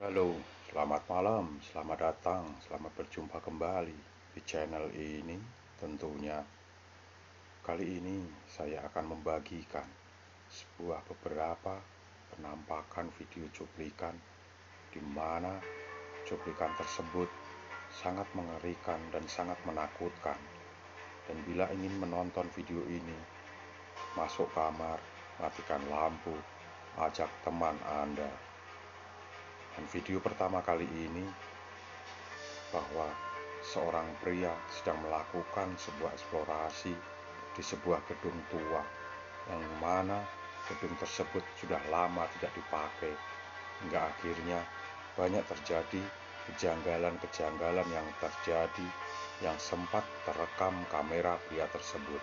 Halo, selamat malam, selamat datang, selamat berjumpa kembali di channel ini. Tentunya kali ini saya akan membagikan beberapa penampakan video cuplikan di mana cuplikan tersebut sangat mengerikan dan sangat menakutkan. Dan bila ingin menonton video ini, masuk kamar, matikan lampu, ajak teman Anda. Dan video pertama kali ini bahwa seorang pria sedang melakukan sebuah eksplorasi di sebuah gedung tua, yang mana gedung tersebut sudah lama tidak dipakai, hingga akhirnya banyak terjadi kejanggalan-kejanggalan yang sempat terekam kamera pria tersebut.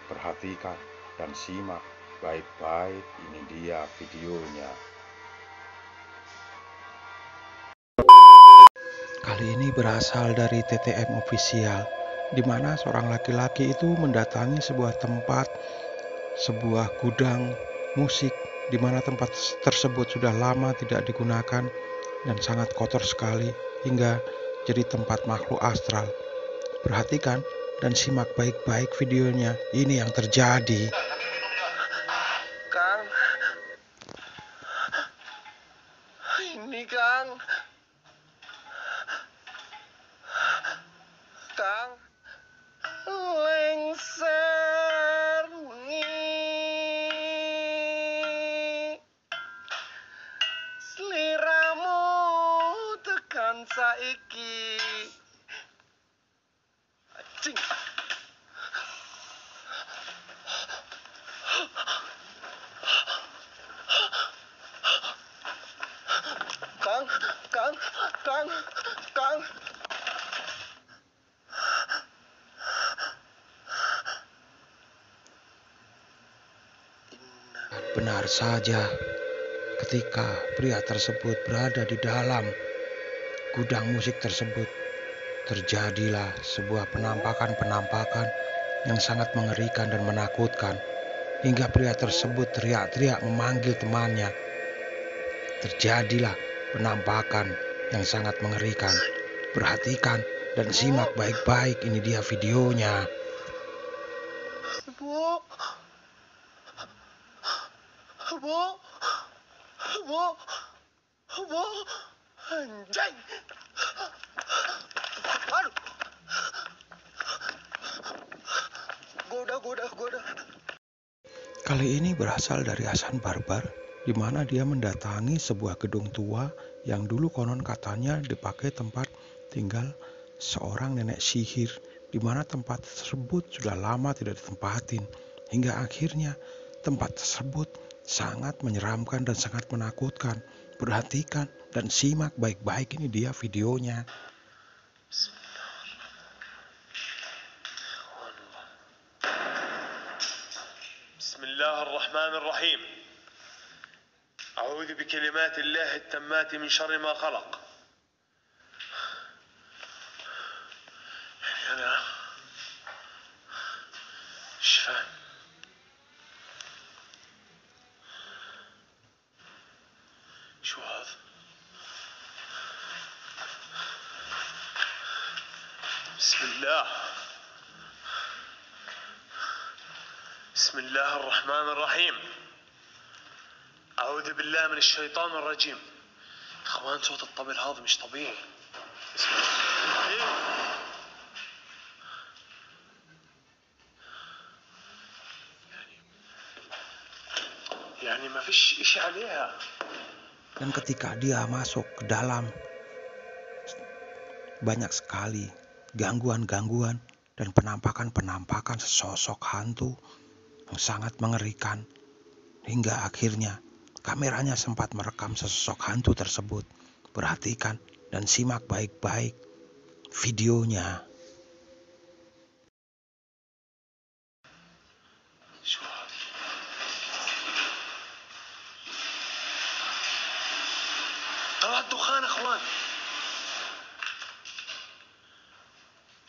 Perhatikan dan simak baik-baik, ini dia videonya. Kali ini berasal dari TTM Official, di mana seorang laki-laki itu mendatangi sebuah tempat, sebuah gudang musik, di mana tempat tersebut sudah lama tidak digunakan dan sangat kotor sekali, hingga jadi tempat makhluk astral. Perhatikan dan simak baik-baik videonya. Ini yang terjadi. Kang, ini Kang, lengser wengi, sliramu tekan saiki. Cing. Kang, Kang, Kang, Kang. Benar saja, ketika pria tersebut berada di dalam gudang musik tersebut, terjadilah sebuah penampakan-penampakan yang sangat mengerikan dan menakutkan, hingga pria tersebut teriak-teriak memanggil temannya. Terjadilah penampakan yang sangat mengerikan. Perhatikan dan simak baik-baik, ini dia videonya. Bu, bu, bu, bu, anjay. Aduh. Goda. Kali ini berasal dari Hasan Barbar, di mana dia mendatangi sebuah gedung tua yang dulu konon katanya dipakai tempat tinggal seorang nenek sihir, di mana tempat tersebut sudah lama tidak ditempatin, hingga akhirnya tempat tersebut sangat menyeramkan dan sangat menakutkan. Perhatikan dan simak baik-baik, ini dia videonya. بسم الله الرحمن الرحيم. أعوذ بكلمات الله التامات من شر ما خلق. أنا شفاء. شو هذا؟ بسم الله. بسم الله الرحمن الرحيم. أعوذ بالله من الشيطان الرجيم. إخوان صوت الطبل هذا مش طبيعي. يعني ما فيش إشي عليها. Dan ketika dia masuk ke dalam, banyak sekali gangguan-gangguan dan penampakan-penampakan sesosok hantu yang sangat mengerikan, hingga akhirnya kameranya sempat merekam sesosok hantu tersebut. Perhatikan dan simak baik-baik videonya. شو هذا؟ طلع الدخان اخوان.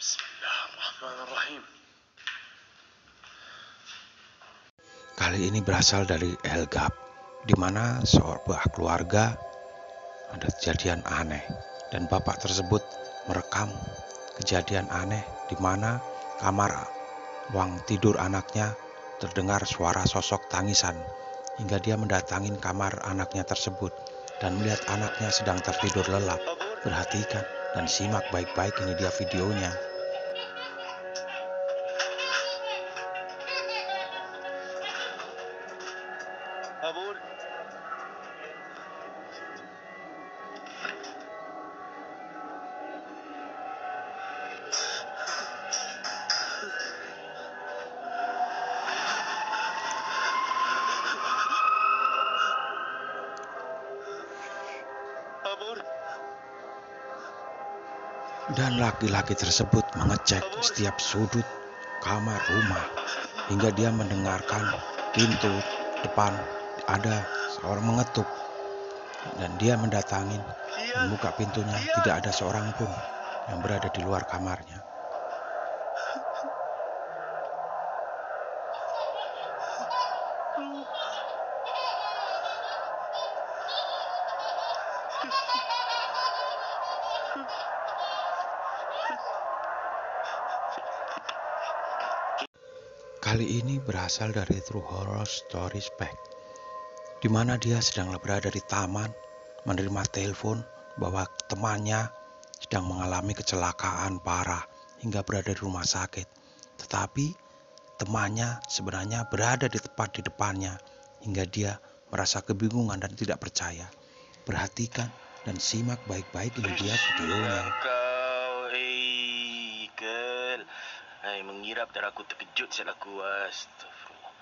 بسم الله الرحمن الرحيم. Kali ini berasal dari Elgap, di mana sebuah keluarga ada kejadian aneh, dan bapak tersebut merekam kejadian aneh di mana kamar ruang tidur anaknya terdengar suara sosok tangisan, hingga dia mendatangi kamar anaknya tersebut dan melihat anaknya sedang tertidur lelap. Perhatikan dan simak baik-baik, ini dia videonya. Abur. Abur. Dan laki-laki tersebut mengecek setiap sudut kamar rumah hingga dia mendengarkan pintu depan ada seorang mengetuk, dan dia mendatangi, membuka pintunya, tidak ada seorang pun yang berada di luar kamarnya. Kali ini berasal dari True Horror Stories Pack, di mana dia sedang berada di taman menerima telepon bahwa temannya sedang mengalami kecelakaan parah hingga berada di rumah sakit. Tetapi temannya sebenarnya berada di tepat di depannya hingga dia merasa kebingungan dan tidak percaya. Perhatikan dan simak baik-baik, ini dia videonya. Kau, Ikel. Mengirap dan aku terkejut saat aku. Astagfirullah.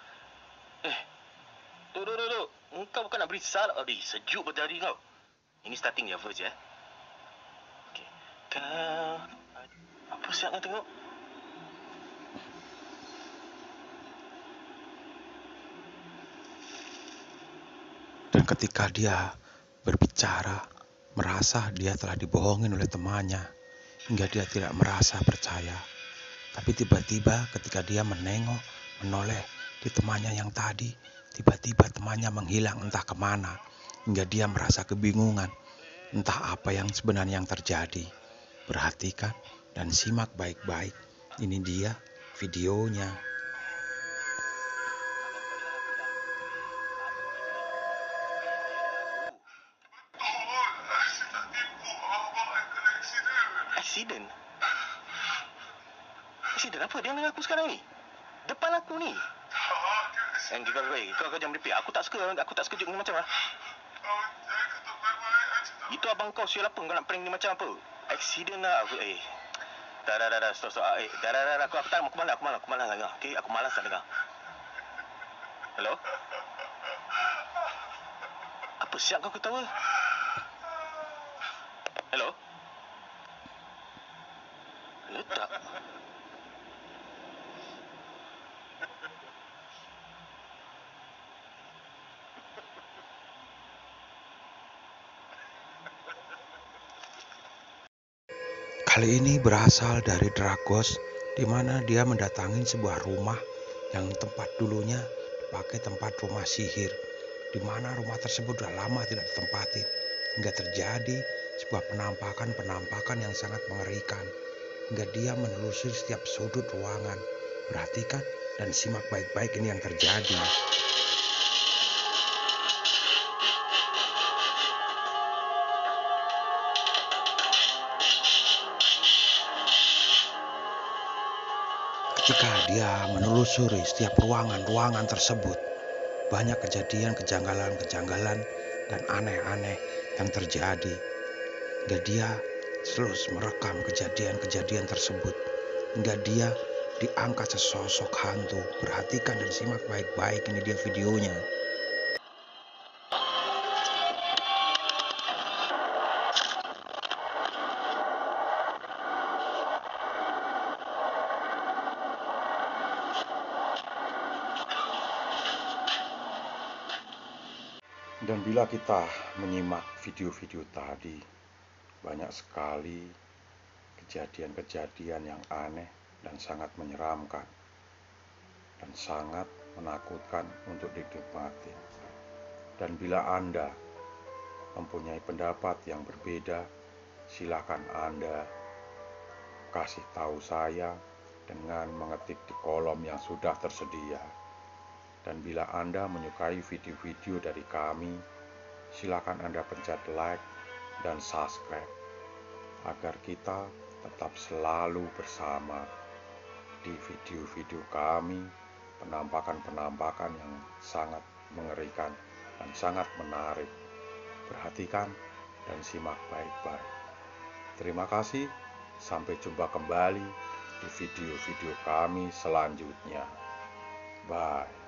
Duk. Engkau bukan nak beri salam. Sejuk betul hari kau. Ini starting ya, first ya. Okay. Kau. Apa siap kau tengok? Dan ketika dia berbicara, merasa dia telah dibohongin oleh temannya hingga dia tidak merasa percaya. Tapi tiba-tiba ketika dia menoleh di temannya yang tadi, tiba-tiba temannya menghilang entah kemana hingga dia merasa kebingungan entah apa yang sebenarnya yang terjadi. Perhatikan dan simak baik-baik, ini dia videonya. Accident? Accident apa dia dengan aku sekarang ni? Depan aku ni. Kau jangan merepek. Aku tak suka ni macam ah. Itu abang kau sial apa? Kau nak prank ni macam apa? Accident lah. Dah. Stop. Dah. Aku tak mau. Aku malas dengar. Okay, aku malas nak dengar. Hello? Apa siap kau ketawa? Hello? Letak. Kali ini berasal dari Dragos, di mana dia mendatangi sebuah rumah yang tempat dulunya dipakai tempat rumah sihir, di mana rumah tersebut sudah lama tidak ditempati, hingga terjadi sebuah penampakan yang sangat mengerikan, hingga dia menelusuri setiap sudut ruangan. Perhatikan dan simak baik-baik, ini yang terjadi. Ketika dia menelusuri setiap ruangan tersebut, banyak kejanggalan dan aneh-aneh yang terjadi. Hingga dia terus merekam kejadian tersebut. Hingga dia diangkat sesosok hantu. Perhatikan dan simak baik-baik, ini dia videonya. Dan bila kita menyimak video-video tadi, banyak sekali kejadian-kejadian yang aneh dan sangat menyeramkan dan sangat menakutkan untuk dinikmati. Dan bila Anda mempunyai pendapat yang berbeda, silakan Anda kasih tahu saya dengan mengetik di kolom yang sudah tersedia. Dan bila Anda menyukai video-video dari kami, silakan Anda pencet like dan subscribe agar kita tetap selalu bersama di video-video kami, penampakan-penampakan yang sangat mengerikan dan sangat menarik. Perhatikan dan simak baik-baik. Terima kasih, sampai jumpa kembali di video-video kami selanjutnya. Bye.